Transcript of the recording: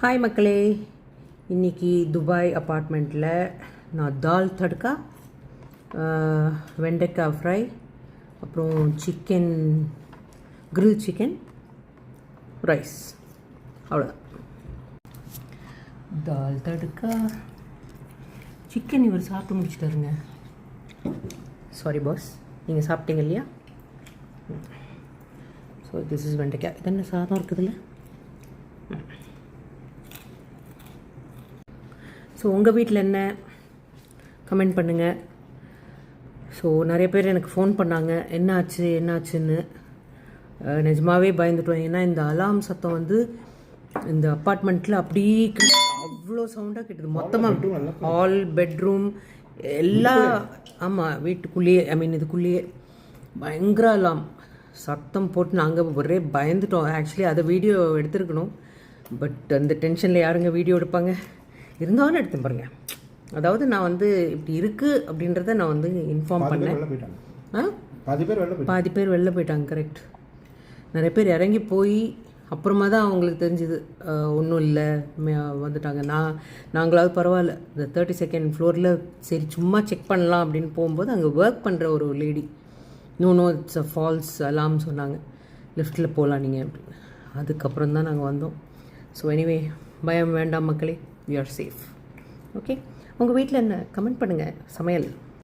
Hi மக்களே, இன்றைக்கி Dubai அப்பார்ட்மெண்ட்டில் நான் தால் தடுக்கா, வெண்டைக்காய் ஃப்ரை, அப்புறம் சிக்கன் கிரில் சிக்கன் ரைஸ், அவ்வளோதான். தால் தடுக்கா சிக்கன் இவர் சாப்பிட்டு முடிச்சிட்டாருங்க. சாரி பாஸ், நீங்கள் சாப்பிட்டீங்க இல்லையா? ஸோ திஸ் இஸ் வெண்டைக்காய். இது என்ன சாதம் இருக்குதுல்ல? ஸோ உங்கள் வீட்டில் என்ன கமெண்ட் பண்ணுங்கள். ஸோ நிறைய பேர் எனக்கு ஃபோன் பண்ணாங்க, என்னாச்சுன்னு. நிஜமாகவே பயந்துட்டோம். ஏன்னா இந்த அலாம் சத்தம் வந்து இந்த அப்பார்ட்மெண்ட்டில் அப்படியே அவ்வளோ சவுண்டாக கேட்டுது. மொத்தமாக ஹால், பெட்ரூம் எல்லா, ஆமாம், வீட்டுக்குள்ளேயே, இதுக்குள்ளேயே பயங்கர அலாம் சத்தம் போட்டு நாங்கள் ஒரே பயந்துட்டோம். ஆக்சுவலி அதை வீடியோ எடுத்துருக்கணும், பட் அந்த டென்ஷனில் யாருங்க வீடியோ எடுப்பாங்க? இருந்தாலும் எடுத்தேன் பாருங்க. அதாவது நான் வந்து இப்படி இருக்குது அப்படின்றத நான் வந்து இன்ஃபார்ம் பண்ணேன். பாதி பேர் வெளில போயிட்டாங்க. கரெக்ட். நிறைய பேர் இறங்கி போய் அப்புறமா தான் அவங்களுக்கு தெரிஞ்சுது ஒன்றும் இல்லை, வந்துட்டாங்க. நாங்களாவது பரவாயில்ல, இந்த 32nd ஃப்ளோரில் சரி சும்மா செக் பண்ணலாம் அப்படின்னு போகும்போது அங்கே ஒர்க் பண்ணுற ஒரு lady no it's a false alarm சொன்னாங்க, லிஃப்ட்டில் போகலாம் நீங்கள் அப்படின்னு. அதுக்கப்புறம் தான் நாங்கள் வந்தோம். ஸோ எனிவே, பயம் வேண்டாம் மக்களே, we are safe. ஓகே, உங்கள் வீட்டில் என்ன கமெண்ட் பண்ணுங்கள். சமையல்